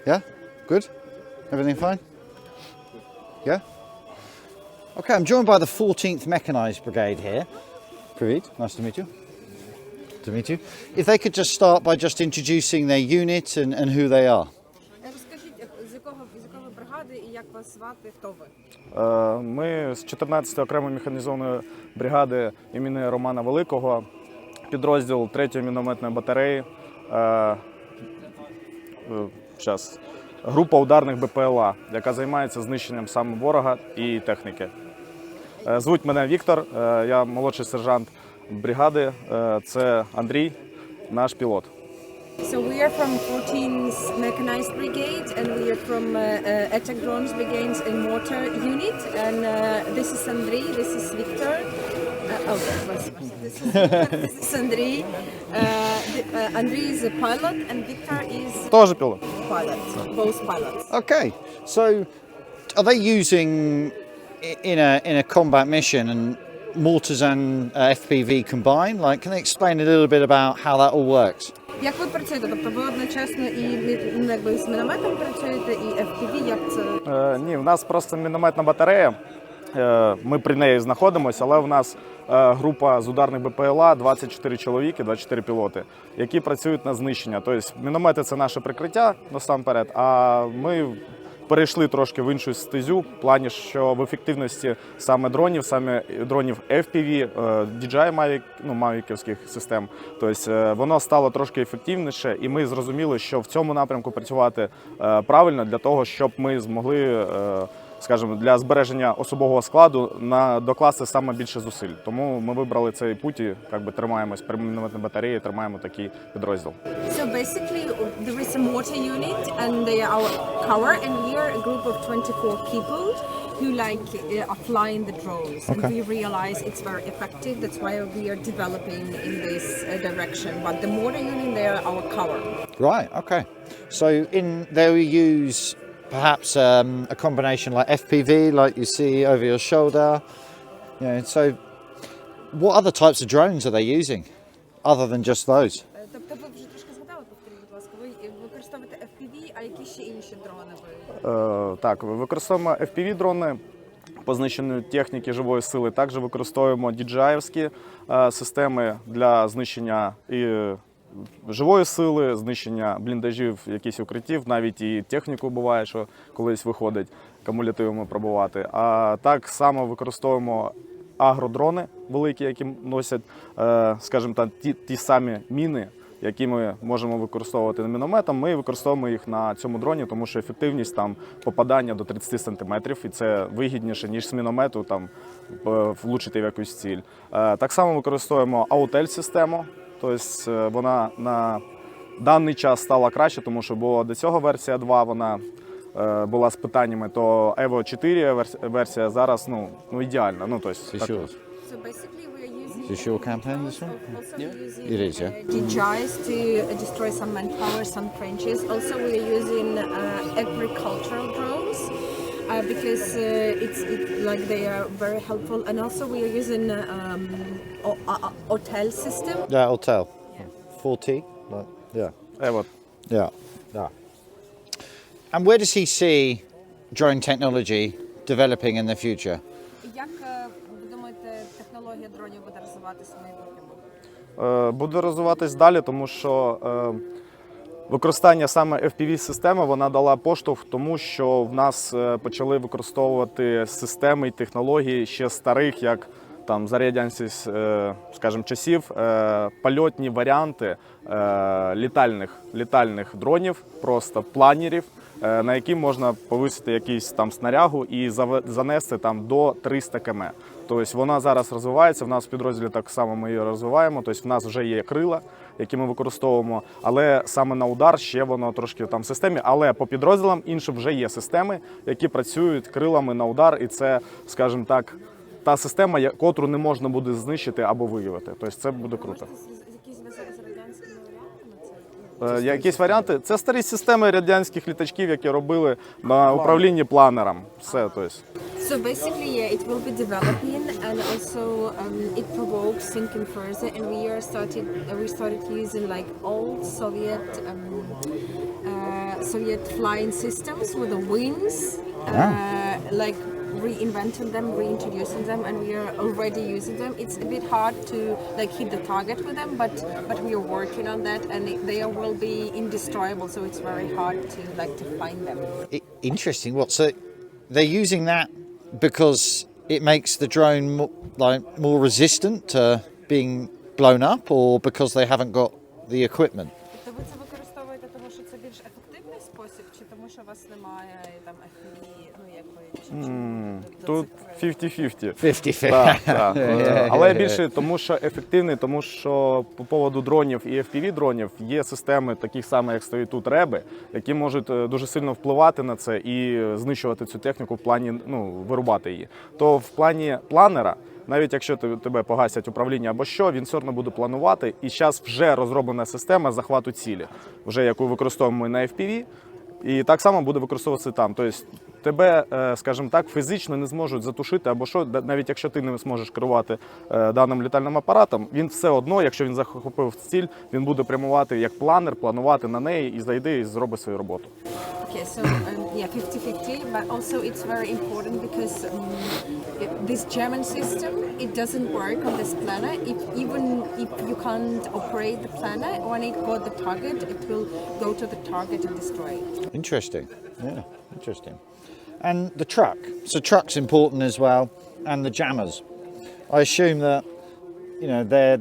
Yeah? Good? Everything fine? Yeah? Okay, I'm joined by the 14th Mechanized Brigade here. Привет, nice to meet you. To meet you. If they could just start by just introducing their unit and who they are. Розкажіть, з якої бригади і як вас звати, хто ви? Ми з 14-ї окремої механізованої бригади імені Романа Великого, підрозділ 3-ї мінометної батареї, група ударних БПЛА, яка займається знищенням саме ворога і техніки. Звуть мене Віктор, я молодший сержант бригади, це Андрій, наш пілот. So we are from 14th Mechanized Brigade and we are from Attack Drones Brigade and Mortar Unit, and this is Andrei, this is Viktor. This is Andrei. Andrei is a pilot and Viktor is Тоже пілот. pilot, both pilots. Okay, so are they using in a combat mission and mortars and FPV combined? Like, can they explain a little bit about how that all works? Як ви працюєте? Тобто ви одночасно і якби з мінометом працюєте, і FPV, як це? Ні, в нас просто мінометна батарея, ми при неї знаходимося, але в нас група з ударних БПЛА, 24 чоловіки, 24 пілоти, які працюють на знищення. Тобто міномети – це наше прикриття насамперед, а ми перейшли трошки в іншу стезю, в плані, що в ефективності саме дронів FPV, DJI мавіківських систем, тобто воно стало трошки ефективніше, і ми зрозуміли, що в цьому напрямку працювати правильно для того, щоб ми змогли, скажімо, для збереження особового складу докласти саме більше зусиль. Тому ми вибрали цей путь і тримаємось при мінометній батареї, тримаємо такий підрозділ. So basically there is a mortar unit and they are our cover, and we are a group of 24 people who are flying the drones. Okay. And we realize it's very effective, that's why we are developing in this direction. But the mortar unit, they are our cover. Right, okay. So there we use perhaps a combination like FPV, like you see over your shoulder. So what other types of drones are they using, other than just those? Тобто ви вже трошки згадали, повторіть, будь ласка, ви використовуєте FPV, а які ще інші дрони ви? Так, використовуємо FPV-дрони по знищенню техніки живої сили. Також використовуємо DJI-івські системи для знищення і живої сили, знищення бліндажів, якісь укриттів, навіть і техніку буває, що колись виходить кумулятивами пробувати. А так само використовуємо агродрони великі, які носять, скажімо так, ті самі міни, які ми можемо використовувати на мінометом. Ми використовуємо їх на цьому дроні, тому що ефективність там попадання до 30 см, і це вигідніше, ніж з міномету там влучити в якусь ціль. Так само використовуємо аутель-систему. Тобто вона на даний час стала краще, тому що була до цього версія 2, вона була з питаннями, то Evo 4 версія зараз ідеальна. So sure. So basically we are using Is this your campaign, this one? also using It is, yeah. DJIs to destroy some manpower, some trenches. Also we are using agricultural drones because it's like they are very helpful, and also we are using hotel system. Yeah, hotel. 4T, like Evo. yeah. And where does he see drone technology developing in the future? Як ви думаєте, технологія дронів буде розвиватися в майбутньому? Буде розвиватись далі, тому що використання саме FPV-системи, вона дала поштовх тому, що в нас почали використовувати системи і технології ще старих, як там за радянських, скажімо, часів, польотні варіанти літальних дронів, просто планерів, на які можна повисити якийсь там снарягу і занести там до 300 км. Тобто вона зараз розвивається, в нас в підрозділі так само ми її розвиваємо, тобто в нас вже є крила, які ми використовуємо, але саме на удар ще воно трошки там в системі, але по підрозділам іншим вже є системи, які працюють крилами на удар, і це, скажімо так, та система, котру не можна буде знищити або виявити. Тобто це буде круто. Якісь зв'язок з радянськими варіантами? Якісь варіанти? Це старі системи радянських літачків, які робили на управлінні планером. Все, тобто. So basically, yeah, it will be developing, and also it provokes thinking further. And we started using like old Soviet Soviet flying systems with the wings, like reinventing them, reintroducing them, and we are already using them. It's a bit hard to like hit the target with them, but we are working on that, and they will be indestructible. So it's very hard to find them. Interesting. What? So they're using that because it makes the drone more resistant to being blown up, or because they haven't got the equipment? То ви це використовуєте, тому що це більш ефективний спосіб, чи тому що у вас немає там FPV, Тут 50-50. 50-50. Так, так. Але більше тому, що ефективний, тому що по поводу дронів і FPV-дронів є системи, такі самі, як стоять тут реби, які можуть дуже сильно впливати на це і знищувати цю техніку в плані, вирубати її. То в плані планера, навіть якщо тебе погасять управління або що, він все одно буде планувати. І зараз вже розроблена система захвату цілі, вже яку використовуємо на FPV, і так само буде використовуватися там. Тобто тебе, скажімо так, фізично не зможуть затушити або що, навіть якщо ти не зможеш керувати даним літальним апаратом, він все одно, якщо він захопив ціль, він буде прямувати як планер, планувати на неї і зайде і зробить свою роботу. Okay, so yeah, 50-50, but also it's very important because this German system, it doesn't work on this planet. Even if you can't operate the planet, when it got the target, it will go to the target and destroy it. Interesting. Yeah, interesting. And the truck. So truck's important as well, and the jammers. I assume that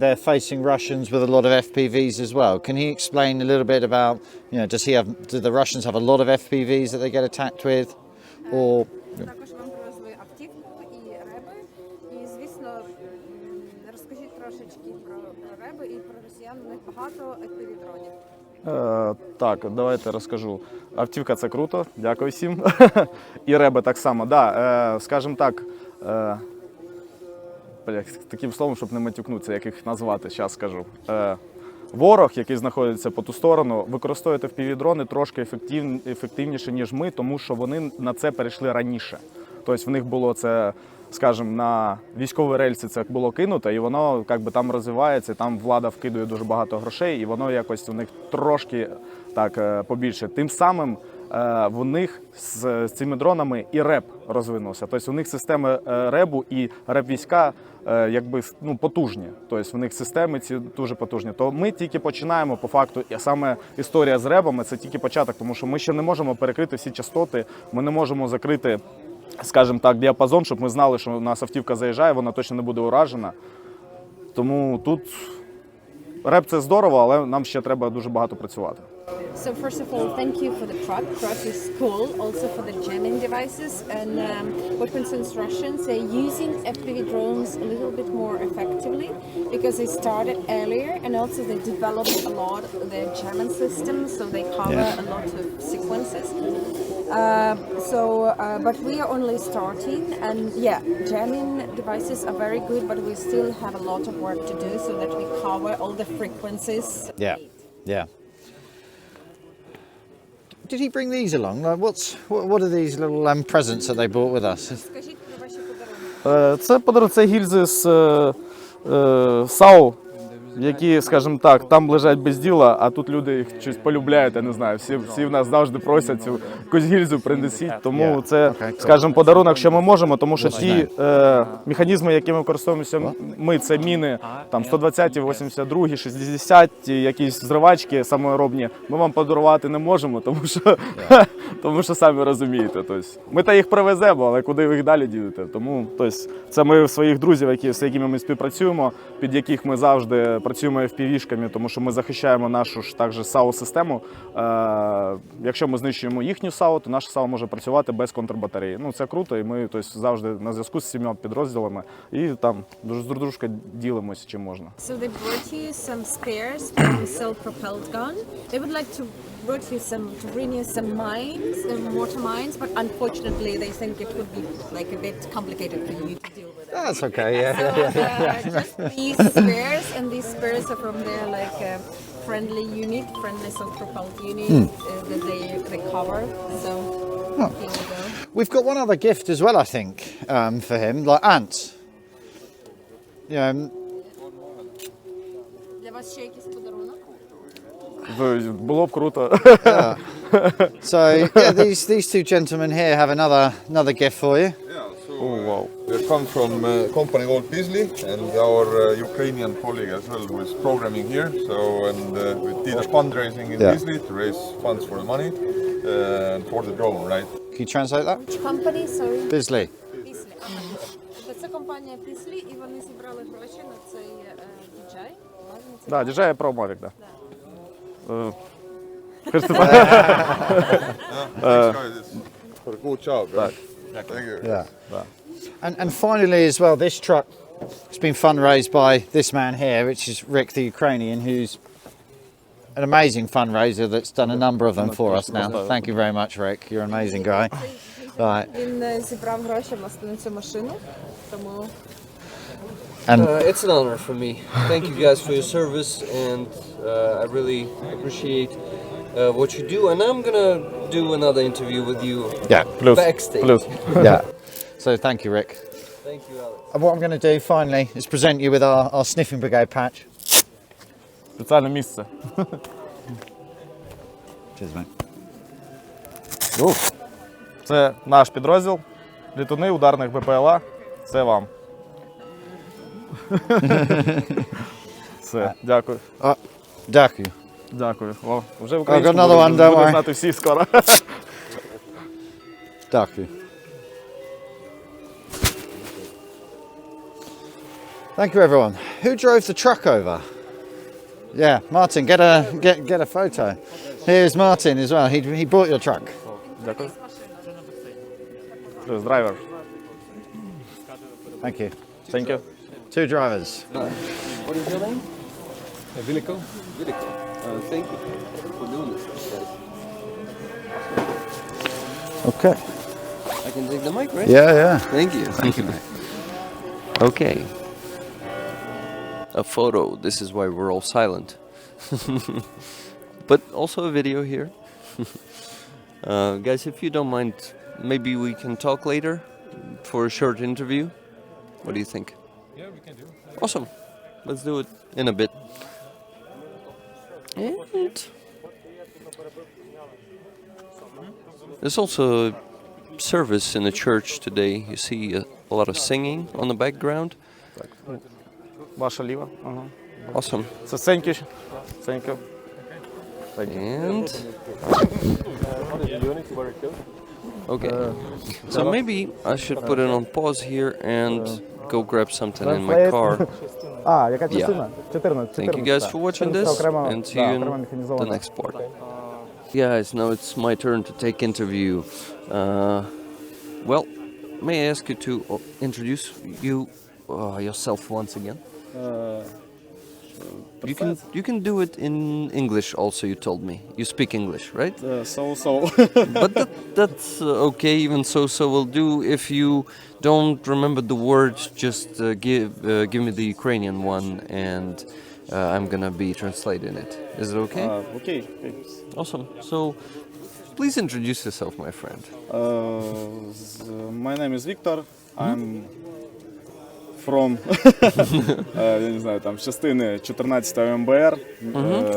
they're facing Russians with a lot of FPVs as well. Can he explain a little bit about, do the Russians have a lot of FPVs that they get attacked with, or? Також вам привезли автівку і реби. І, звісно, розкажіть трошечки про реби і про росіян. У них багато FPV-дронів. Так, давайте розкажу. Автівка – це круто, дякую всім. І реби так само. Да, скажімо так, таким словом, щоб не матюкнутися, як їх назвати, зараз скажу. Ворог, який знаходиться по ту сторону, використовує FPV-дрони трошки ефективніше, ніж ми, тому що вони на це перейшли раніше. Тобто в них було це, скажімо, на військові рельси це було кинуто, і воно там розвивається, там влада вкидує дуже багато грошей, і воно якось у них трошки так побільше. Тим самим в них з цими дронами і реп розвинувся. Тобто у них системи ребу і реп-війська потужні. Тобто в них системи ці дуже потужні. То ми тільки починаємо по факту, і саме історія з ребами – це тільки початок, тому що ми ще не можемо перекрити всі частоти, ми не можемо закрити, скажімо так, діапазон, щоб ми знали, що у нас автівка заїжджає, вона точно не буде уражена. Тому тут реп – це здорово, але нам ще треба дуже багато працювати. So first of all, thank you for the truck. Truck is cool, also for the jamming devices. And what concerns Russians, they're using FPV drones a little bit more effectively because they started earlier, and also they developed a lot of their jamming systems, so they cover a lot of sequences. But we are only starting, and yeah, jamming devices are very good, but we still have a lot of work to do so that we cover all the frequencies. Yeah. Did he bring these along? Like, what are these little presents that they brought with us? Скажіть про ваші подарунки. Це гільзи з САУ, які, скажімо так, там лежать без діла, а тут люди їх щось полюбляють, я не знаю. Всі в нас завжди просять цю якусь гільзу принесіть, тому це, скажімо, подарунок, що ми можемо, тому що ті механізми, які ми використовуємося, це міни, там 120, 82, 60, якісь зривачки саморобні, ми вам подарувати не можемо, тому що самі розумієте. Тобто, ми та їх привеземо, але куди ви їх далі ділите? Тому це ми своїх друзів, з якими ми співпрацюємо, під яких ми завжди працюємо FPV-шками, тому що ми захищаємо нашу ж також САУ-систему. Якщо ми знищуємо їхню САУ, то наша САУ може працювати без контрбатареї. Це круто, і ми завжди на зв'язку з всіма підрозділами і там з дружкою ділимося, чим можна. So they brought you some spares from self-propelled gun. They would like to bring you some mines, mortar mines, but unfortunately they think it would be like a bit complicated for you to deal with it. That's okay, yeah. Just these spares, and these spares are from their friendly self-propelled unit that they cover. So here we go. We've got one other gift as well, I think, for him, like ants. Для вас ще якийсь подарунок? Було б круто. So yeah, these two gentlemen here have another gift for you. Yeah, so Oh, wow. we come from a company called Beasley, and our Ukrainian colleague as well who is programming here. So we did a fundraising in Yeah. Beasley to raise funds for the money for the drone, right? Can you translate that? Which company, sorry? Bisley. Післі. Ага. Це компанія Післі, і вони зібрали гроші на цей DJI. Да, DJI Pro Mavic, да. Thanks guys for a good job. Right? Thank you. Yeah. And finally as well, this truck has been fundraised by this man here, which is Rick the Ukrainian, who's an amazing fundraiser that's done a number of them for us now. Thank you very much, Rick. You're an amazing guy. Right. Він зібрав гроші власне на цю машину, тому It's an honor for me. Thank you guys for your service, and I really appreciate what you do. And I'm gonna do another interview with you Yeah. backstage. Yeah. So thank you, Rick. Thank you, Alex. And what I'm going to do finally is present you with our sniffing brigade patch. Спеціальне місце. Cheers, mate. Це наш підрозділ. Літуни ударних БПЛА. Це вам. Все, дякую. Дякую. Дякую. О, вже got українську another one, don't будуть worry. знати всі скоро. Дякую. Thank you, everyone. Who drove the truck over? Yeah, Martin, get a photo. Here's Martin as well. He brought your truck. Дякую. Плюс драйвер. Thank you. Thank you. Two drivers. What is your name? Vilico. Vilico. Thank you for doing this, guys. Okay. I can take the mic, right? Yeah. Thank you. Thank you, mate. Okay. A photo. This is why we're all silent. But also a video here. Guys, if you don't mind, maybe we can talk later for a short interview. What do you think? Yeah, we can do. Awesome. Let's do it in a bit. And there's also service in the church today. You see a lot of singing on the background. Ваша ліва. Ага. Awesome. Це Сеньки. Thank you. And okay. So maybe I should put it on pause here and go grab something in my car. А, яка частина? 14. Thank you guys for watching this, and see you in the next part. Guys, now it's my turn to take interview. Well, may I ask you to introduce yourself once again? You can do it in English also. You told me you speak English, right? So. But that's okay. Even so will do. If you don't remember the words, just give me the Ukrainian one, and I'm gonna be translating it. Is it okay? Окей. Awesome. So, please introduce yourself, my friend. My name is Viktor. I'm from, я не знаю, там, з частини 14-ї МБР.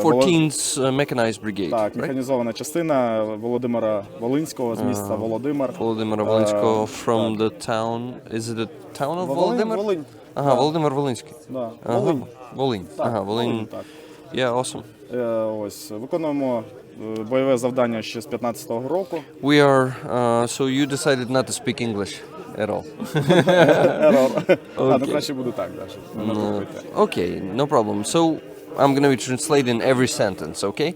14th Mechanized Brigade, Так, right? механізована частина Володимира Волинського з міста Володимир. Volodymyr Volynsko from the town. Is it the town of Volodymyr? Волинь. Ага, Володимир Волинський. Да. Ага, Волинь. Волинь. Так, Ага, Волинь, Волинь. так. Yeah, awesome. Ось, виконуємо бойове завдання ще з 15-го року. We are, so you decided not to speak English at all. Ерор. Ну краще буде так, да, щоб не наприкрити. Okay, no problem. So I'm going to be translating every sentence, okay?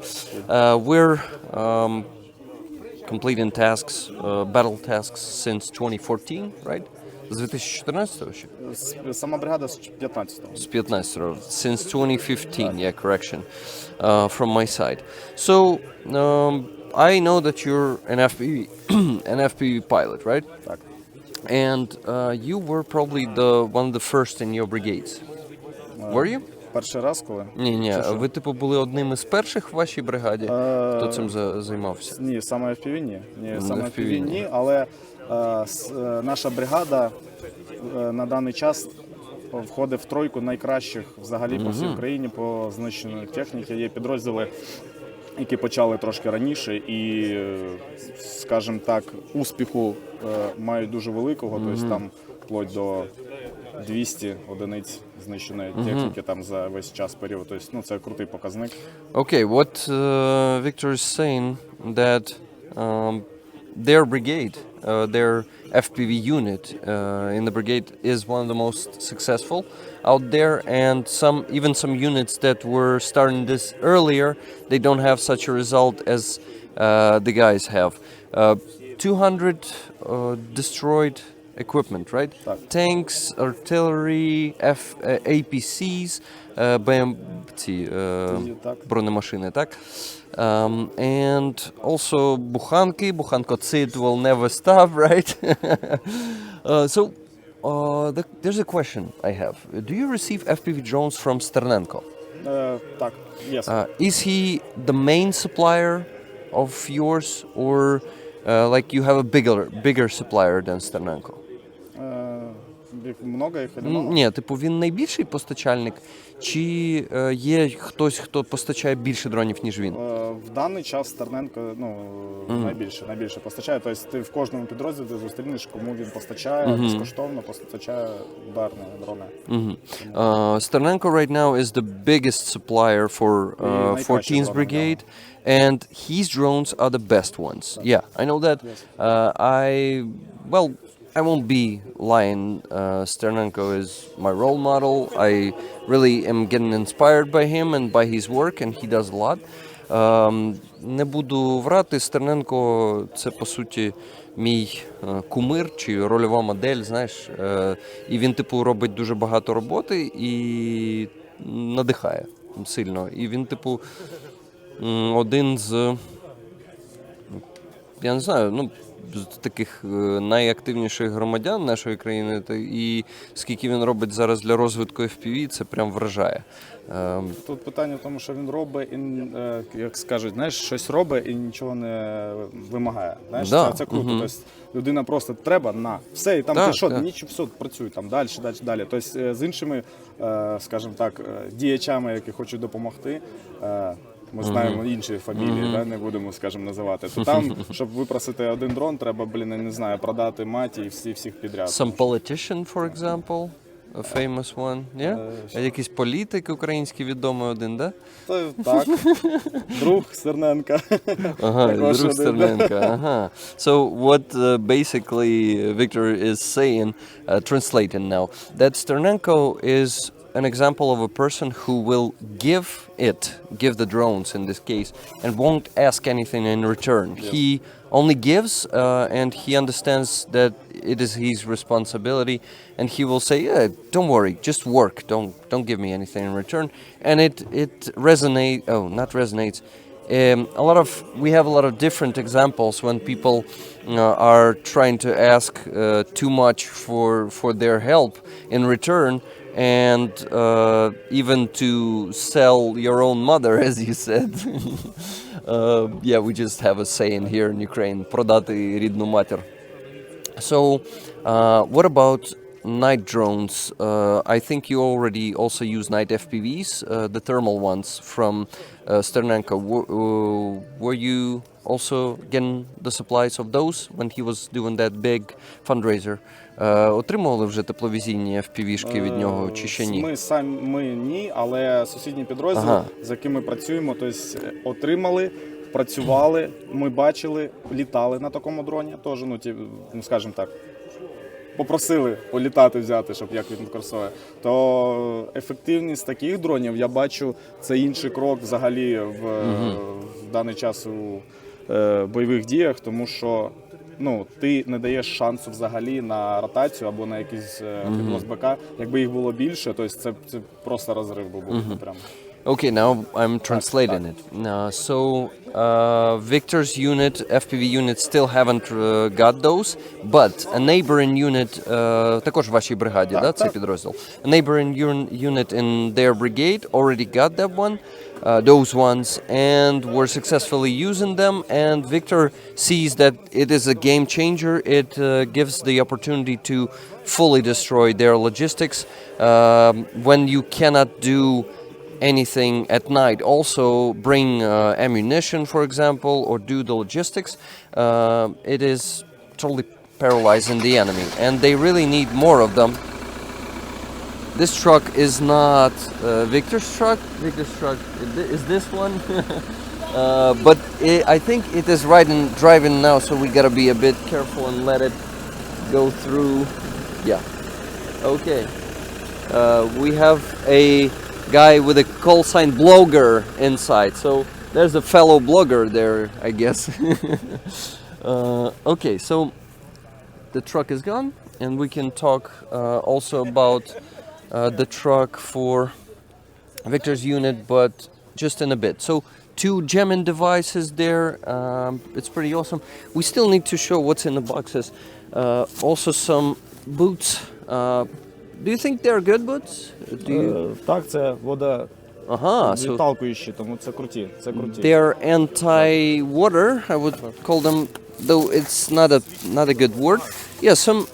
We're completing tasks, battle tasks since 2014, right? З 2014 ще? Сама бригада з 15-го. З 15-го. Since 2015, yeah, correction, from my side. So, I know that you're an FPV pilot, right? Так. And you were probably one of the first in your brigades. Were you? Перший раз, коли? Ні, Чи що? ви типу були одним із перших в вашій бригаді, хто цим займався? Ні, саме FPV ні. Ні, саме FPV FPV ні, але наша бригада на даний час входить в тройку найкращих взагалі по всій Україні по знищенню техніки. Є підрозділи які почали трошки раніше і, скажімо так, успіху мають дуже великого, тобто там вплоть до 200 одиниць знищеної техніки там за весь час період. Тобто, ну, це крутий показник. Okay, what Viktor is saying that their brigade, their FPV unit in the brigade is one of the most successful out there, and even some units that were starting this earlier, they don't have such a result as the guys have. 200 destroyed equipment, right? Tanks, artillery, APCs, бронемашини, так? And also Bukhankocid will never stop, right? There's a question I have. Do you receive FPV drones from Sternenko? Так, yes. Is he the main supplier of yours, or like you have a bigger supplier than Sternenko? Много їх чи мало? Ні, типу він найбільший постачальник, чи є хтось, хто постачає більше дронів, ніж він? В даний час Стерненко найбільше постачає. Тобто ти в кожному підрозділі зустрінеш, кому він постачає, безкоштовно постачає ударні дрони. Sternenko right now is the biggest supplier for 14th Brigade, and his drones are the best ones. Yeah, I know that. I won't be lying. Sternenko is my role model. I really am getting inspired by him and by his work, and he does a lot. Не буду врати, Стерненко – це, по суті, мій кумир чи рольова модель, знаєш. І він, типу, робить дуже багато роботи і надихає сильно. І він, типу, один з, я не знаю, ну, з таких найактивніших громадян нашої країни, і скільки він робить зараз для розвитку FPV, це прям вражає. Тут питання в тому, що він робить, як скажуть, знаєш, щось робить і нічого не вимагає. Знаєш, Да. це круто. Тобто людина просто треба на все, і там ти що, нічого, все, працюй там далі. Тобто з іншими, скажімо так, діячами, які хочуть допомогти, ми знаємо інші фамілії, да, не будемо, скажімо, називати. То там, щоб випросити один дрон, треба, я не знаю, продати маті і всіх підряд. Some politician, for example, a famous one, yeah? Якийсь політик український відомий один, да? Так, друг Стерненка. Ага, друг Стерненка, ага. So what basically Viktor is saying, translating now, that Sternenko is an example of a person who will give the drones in this case, and won't ask anything in return. Yes. He only gives, and he understands that it is his responsibility, and he will say, "Yeah, don't worry, just work. Don't give me anything in return." And it resonates. Oh, not resonates. We have a lot of different examples when people are trying to ask too much for their help in return. And even to sell your own mother, as you said. We just have a saying here in Ukraine, продати рідну матір. So, what about night drones? I think you already also use night FPVs, the thermal ones from Sternenko. Were you also getting the supplies of those when he was doing that big fundraiser? Отримували вже тепловізійні FPV-шки від нього чи ще ні? Ми ні, але сусідні підрозділи, з якими працюємо, тобто отримали, працювали, ми бачили, літали на такому дроні, теж, скажімо так, попросили політати, взяти, щоб як він використовує. То ефективність таких дронів, я бачу, це інший крок взагалі в даний час у бойових діях, тому що ти не даєш шансу взагалі на ротацію або на якийсь підроз БК. Якби їх було більше, то це просто розрив був. Прямо. Okay, now I'm translating it. Viktor's unit, FPV unit, still haven't got those, but a neighboring unit, також в вашій бригаді, да, цей підрозділ? A neighboring unit in their brigade already got that one, those ones, and were successfully using them, and Viktor sees that it is a game changer. It gives the opportunity to fully destroy their logistics when you cannot do anything at night, also bring ammunition, for example, or do the logistics, it is totally paralyzing the enemy, and they really need more of them. This truck is not Viktor's truck. Viktor's truck is this one, but I think it is driving now, so we gotta be a bit careful and let it go through. Yeah. Okay. We have a guy with a call sign blogger inside, so there's a fellow blogger there, I guess. Okay, so the truck is gone, and we can talk also about the truck for Viktor's unit, but just in a bit. So 2 jamming devices there. It's pretty awesome. We still need to show what's in the boxes. Also some boots. Do you think they're good boots? Так, це вода So відталкуючі, тому це круті. they're anti-water, I would call them, though it's not a good word. Yeah, some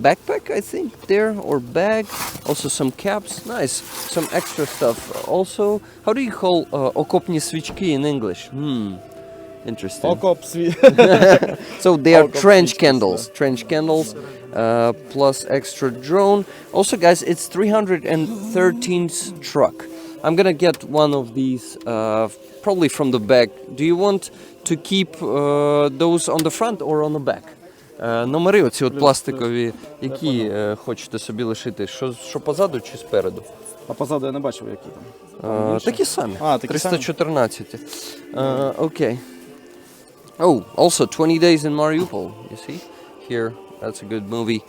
backpack, I think, there, or bag. Also some caps. Nice. Some extra stuff. Also, how do you call окопні свічки in English? Interesting. Окоп свій. So they are trench candles, plus extra drone. Also, guys, it's 313th truck. I'm gonna get one of these, probably from the back. Do you want to keep those on the front or on the back? Номери оці от пластикові, які хочете собі лишити, що позаду чи спереду? А позаду я не бачив, які там. Такі самі. Такі самі? 314. Okay. Oh, also 20 Days in Mariupol, you see? Here, that's a good movie.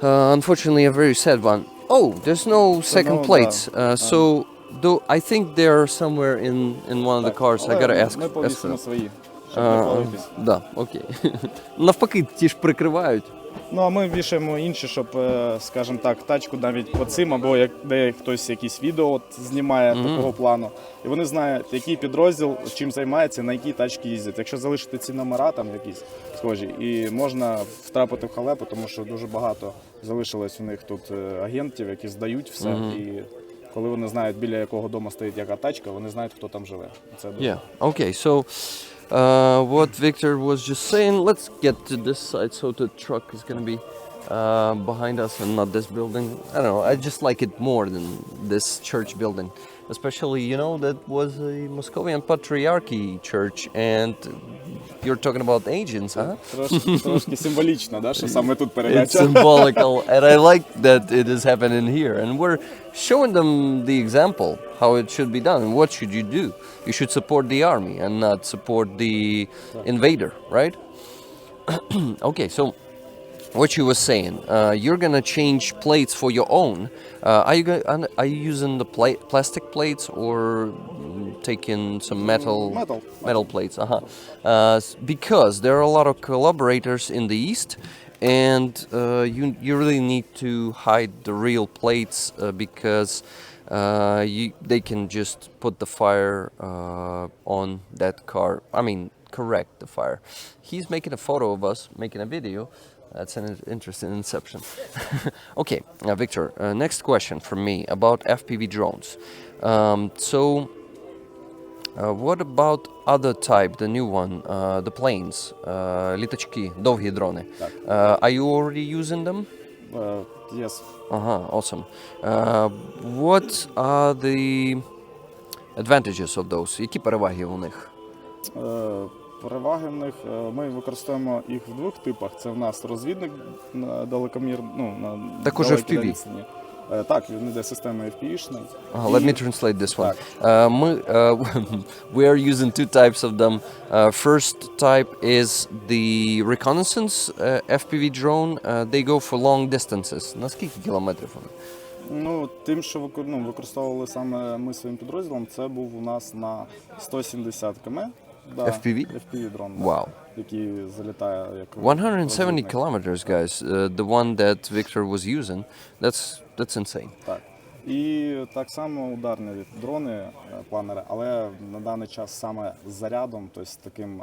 Unfortunately, a very sad one. Oh, there's no second plates. So, though I think they're somewhere in one of the cars. I gotta ask. Ми повісимо свої. Да, окей. Навпаки, ті ж прикривають. Ну, а ми вішаємо інші, щоб, скажімо так, тачку навіть по цим, або де хтось якісь відео знімає такого плану. І вони знають, який підрозділ чим займається, на якій тачці їздять. Якщо залишити ці номера там якісь схожі, і можна втрапити в халепу, тому що дуже багато залишилось у них тут агентів, які здають все. І коли вони знають, біля якого дому стоїть яка тачка, вони знають, хто там живе. Це дуже. Yeah, okay, so what Viktor was just saying, let's get to this side, so the truck is going to be behind us and not this building. I don't know, I just like it more than this church building. Especially, you know, that was a Moscovian Patriarchy church, and you're talking about agents, huh? Трошки символічно, да, що саме тут передача. It's symbolical, and I like that it is happening here. And we're showing them the example, how it should be done, and what should you do. You should support the army and not support the invader, right? Okay, so what you were saying, you're gonna change plates for your own. Are you using the plastic plates or taking some metal plates? Because there are a lot of collaborators in the east, and you really need to hide the real plates because they can just put the fire on that car. I mean, correct the fire. He's making a photo of us, making a video. That's an interesting inception. Okay, Viktor, next question from me about FPV drones. What about other type, the new one, the planes, літачки, довгі дрони? Are you already using them? Yes. Awesome. What are the advantages of those? Які переваги у них? Переваги в них, ми використовуємо їх в 2 типах. Це в нас розвідник на далекомір, на також далекій FPV. відстані. Так, він йде системою FPV-шною. Let me translate this one. We are using 2 types of them. First type is the reconnaissance FPV drone. They go for long distances. На скільки кілометрів вони? Ну, тим, що використовували саме ми своїм підрозділом, це був у нас на 170 км. Да, FPV? FPV дрон, Wow. який залітає як 170 kilometers, guys. The one that Viktor was using. That's insane. Так. І так само ударні дрони, планери, але на даний час саме з зарядом, тобто з таким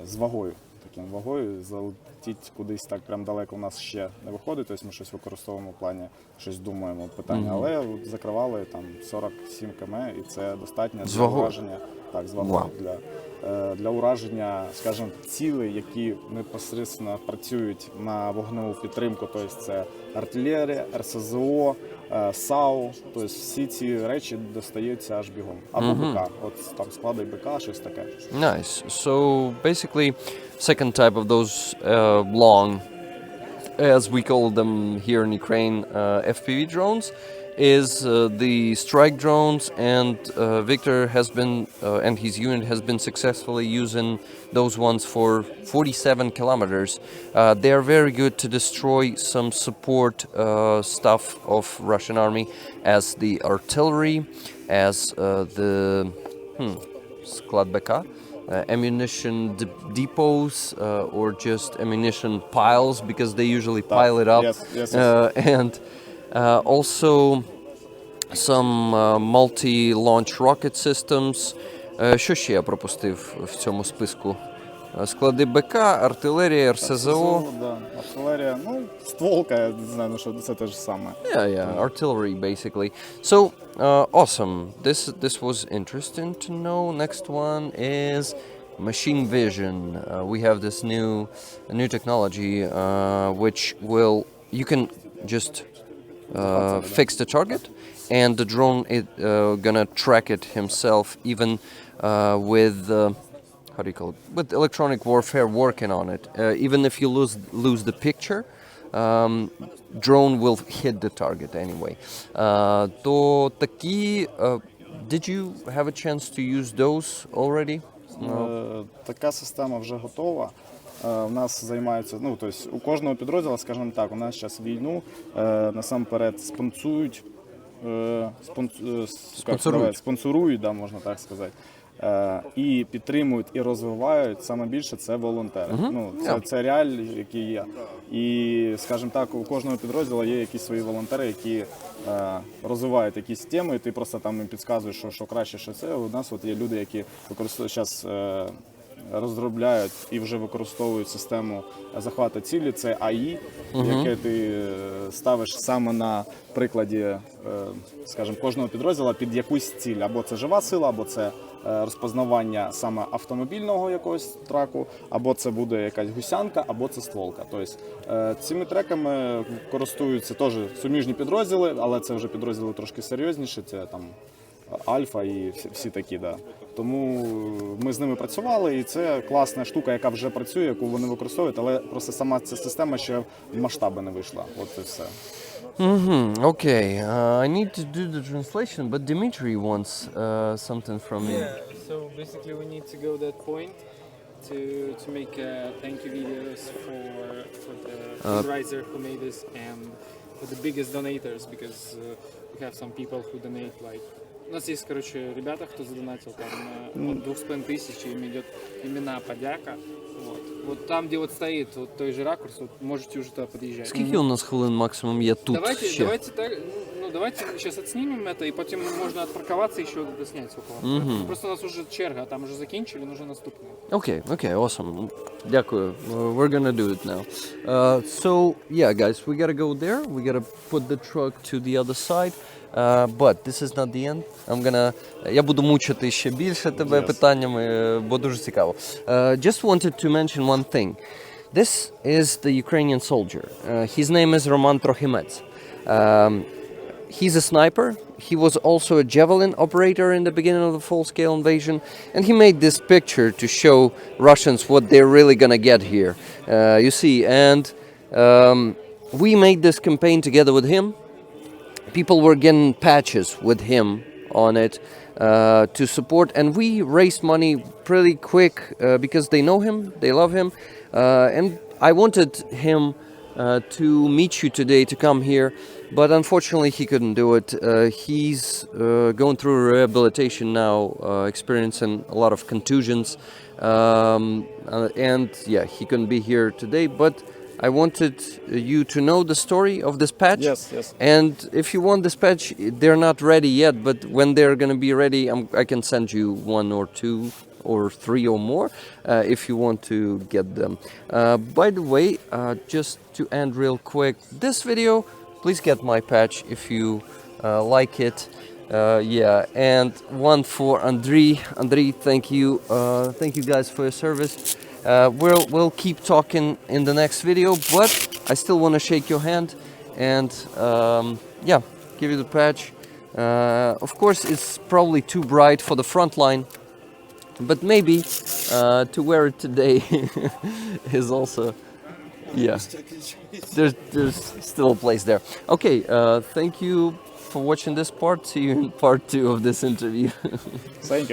з вагою. таким вагою, залетіть кудись так прям далеко у нас ще не виходить, тобто ми щось використовуємо в плані, щось думаємо питання, але от закривали там 47 км і це достатньо для ураження, так, з вагою, для ураження, скажімо, цілей, які непосередньо працюють на вогневу підтримку, тобто це артилерія, РСЗО, САУ, тобто всі ці речі достаються аж бігом. Або БК, от там склади БК, щось таке. Nice. So basically, second type of those long, as we call them here in Ukraine, FPV drones, is the strike drones, and Viktor has been and his unit has been successfully using those ones for 47 kilometers. They are very good to destroy some support stuff of Russian army, as the artillery, as the sklad BK, ammunition depots, or just ammunition piles, because they usually pile it up. Yes. And also some multi-launch rocket systems. Що ще я пропустив в цьому списку? Склади БК, артилерія, РСЗО. Да, артилерія, ну, стволка, я не знаю, що це те ж саме. Yeah, artillery basically. So, awesome. This was interesting to know. Next one is machine vision. We have this new technology which you can just fix the target, and the drone is gonna track it himself, even with how do you call it? With electronic warfare working on it. Even if you lose the picture, drone will hit the target anyway. То такі, did you have a chance to use those already? Така система вже готова. У нас займаються, ну, тобто у кожного підрозділу, скажімо так, у нас зараз війну насамперед спонсорують, да, можна так сказати, і підтримують, і розвивають, саме більше це волонтери. Ну, це реалії, які є. І, скажімо так, у кожного підрозділу є якісь свої волонтери, які розвивають якісь теми, і ти просто там їм підказуєш, що краще, що це. У нас от є люди, які використовують зараз, розробляють і вже використовують систему захвату цілі, це АІ, яке ти ставиш саме на прикладі, скажімо, кожного підрозділу під якусь ціль. Або це жива сила, або це розпознавання саме автомобільного якогось траку, або це буде якась гусянка, або це стволка. Тобто цими треками користуються теж суміжні підрозділи, але це вже підрозділи трошки серйозніші, це там Альфа і всі такі, да. Тому ми з ними працювали, і це класна штука, яка вже працює, яку вони використовують, але просто сама ця система ще в масштаби не вийшла. От і все. Okay, I need to do the translation, but Dmitry wants something from me. Yeah, so basically we need to go that point to make thank you videos for the fundraiser who made this, and for the biggest donators, because we have some people who donate like. У нас есть, короче, ребята, кто задонатил там от 2500, им идет имена подяка. Вот там, где вот стоит вот той же ракурс, вот можете уже туда подъезжать. Скільки у нас хвилин максимум є тут ще? Давайте сейчас отснимем это, и потом можно отпарковаться еще снять около. Просто у нас уже черга, там уже закінчили, уже наступне. Okay, awesome. Дякую. We're gonna do it now. So, yeah, guys, we gotta go there. We gotta put the truck to the other side. But this is not the end. Я буду мучити ще більше тебе питаннями, бо дуже цікаво. Just wanted to mention one thing. This is the Ukrainian soldier. His name is Roman Trochimets. He's a sniper. He was also a javelin operator in the beginning of the full-scale invasion, and he made this picture to show Russians what they're really gonna get here. You see, and we made this campaign together with him. People were getting patches with him on it to support, and we raised money pretty quick because they know him, they love him, and I wanted him to meet you today, to come here, but unfortunately he couldn't do it. He's going through rehabilitation now, experiencing a lot of contusions, and yeah, he couldn't be here today, but I wanted you to know the story of this patch. Yes. And if you want this patch, they're not ready yet, but when they're going to be ready, I can send you one or two or 3 or more if you want to get them. By the way, just to end real quick this video, please get my patch if you like it. Yeah, and one for Andriy. Andriy, thank you guys for your service. We'll keep talking in the next video, but I still want to shake your hand and yeah, give you the patch. Of course, it's probably too bright for the front line, but maybe to wear it today is also, yeah, there's still a place there. Okay, thank you for watching this part. See you in part 2 of this interview. Thank you.